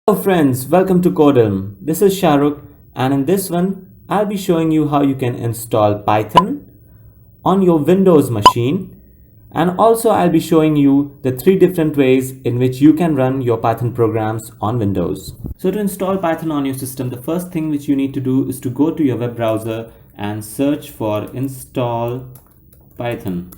Hello friends, welcome to Codilm. This is Shahrukh, and in this one I'll be showing you how you can install Python on your Windows machine, and also I'll be showing you the three different ways in which you can run your Python programs on Windows. So to install Python on your system, the first thing which you need to do is to go to your web browser and search for install Python.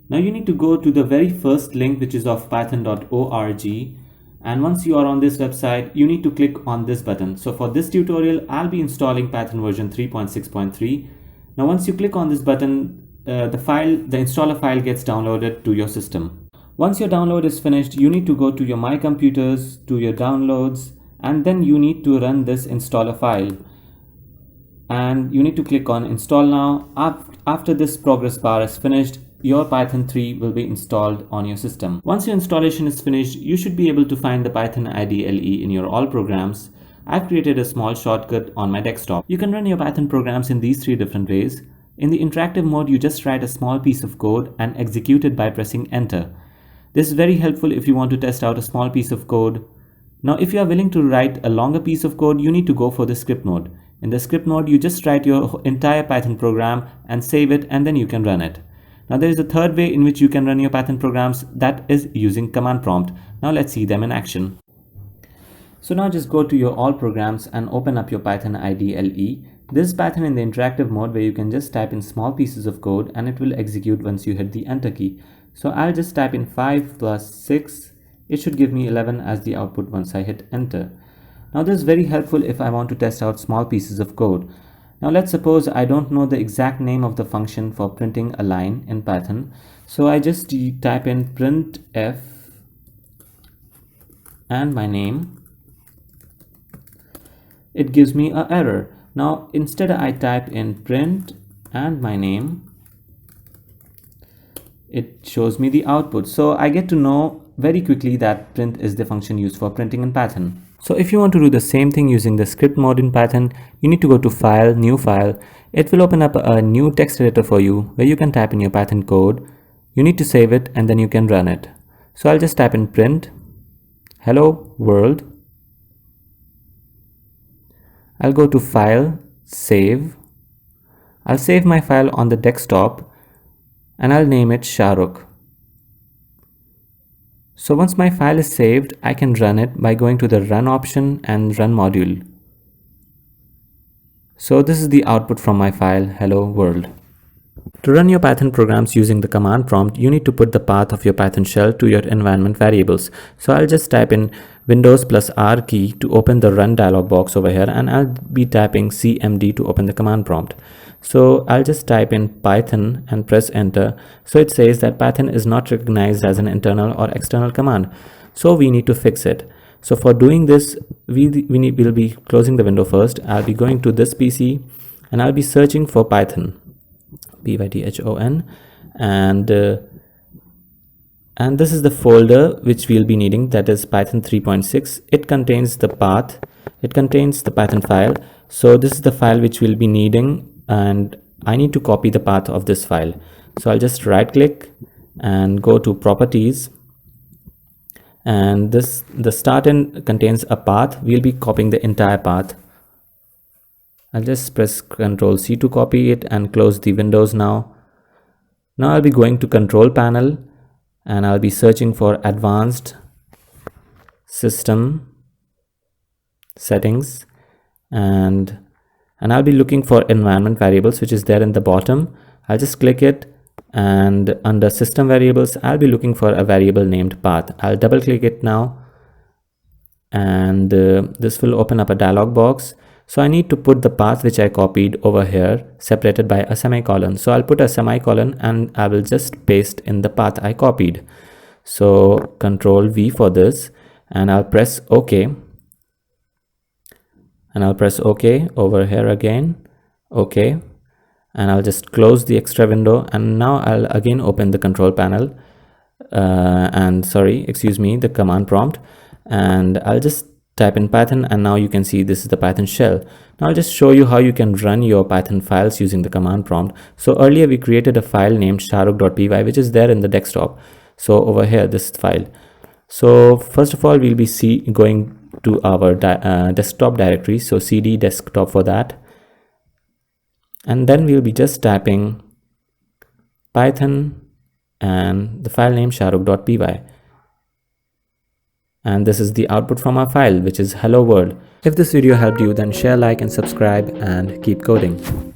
Now you need to go to the very first link, which is of python.org. And once you are on this website, you need to click on this button. So for this tutorial, I'll be installing Python version 3.6.3. Now once you click on this button, the installer file gets downloaded to your system. Once your download is finished, you need to go to your My Computers, to your downloads, and then you need to run this installer file. And you need to click on install now. After this progress bar is finished, your Python 3 will be installed on your system. Once your installation is finished, you should be able to find the Python IDLE in your all programs. I've created a small shortcut on my desktop. You can run your Python programs in these three different ways. In the interactive mode, you just write a small piece of code and execute it by pressing enter. This is very helpful if you want to test out a small piece of code. Now, if you are willing to write a longer piece of code, you need to go for the script mode. In the script mode, you just write your entire Python program and save it, and then you can run it. Now there is a third way in which you can run your Python programs, that is using command prompt. Now let's see them in action. So now just go to your all programs and open up your Python IDLE. This Python in the interactive mode where you can just type in small pieces of code and it will execute once you hit the enter key. So I'll just type in 5 plus 6. It should give me 11 as the output once I hit enter. Now this is very helpful if I want to test out small pieces of code. Now let's suppose I don't know the exact name of the function for printing a line in Python. So I just type in printf and my name. It gives me an error. Now instead I type in print and my name. It shows me the output. So I get to know very quickly that print is the function used for printing in Python. So if you want to do the same thing using the script mode in Python, you need to go to File, New File. It will open up a new text editor for you where you can type in your Python code. You need to save it and then you can run it. So I'll just type in print, hello world. I'll go to File, Save. I'll save my file on the desktop and I'll name it Shahrukh. So once my file is saved, I can run it by going to the run option and run module. So this is the output from my file, hello world. To run your Python programs using the command prompt, you need to put the path of your Python shell to your environment variables. So I'll just type in Windows plus R key to open the run dialog box over here, and I'll be typing CMD to open the command prompt. So I'll just type in Python and press enter. So it says that Python is not recognized as an internal or external command. So we need to fix it. So for doing this, we'll be closing the window first. I'll be going to this PC and I'll be searching for Python, Python, and this is the folder which we'll be needing, that is Python 3.6. It contains the path, it contains the Python file. So this is the file which we'll be needing, and I need to copy the path of this file. So I'll just right click and go to properties, and the start in contains a path. We'll be copying the entire path. I'll just press Ctrl C to copy it and close the windows now. Now I'll be going to control panel and I'll be searching for advanced system settings, and I'll be looking for environment variables, which is there in the bottom. I'll just click it, and under system variables, I'll be looking for a variable named path. I'll double click it now, and this will open up a dialog box. So I need to put the path which I copied over here separated by a semicolon. So I'll put a semicolon and I will just paste in the path I copied. So Control V for this, and I'll press OK. And I'll press OK over here again. OK. And I'll just close the extra window, and now I'll again open the control panel the command prompt, and I'll just type in Python, and now you can see this is the Python shell. Now I'll just show you how you can run your Python files using the command prompt. So earlier we created a file named shahrukh.py, which is there in the desktop. So over here, this file, So first of all, we'll be going to our desktop directory. So cd desktop for that. And then we'll be just typing Python and the file name shahrukh.py. And this is the output from our file, which is hello world. If this video helped you, then share, like, and subscribe, and keep coding.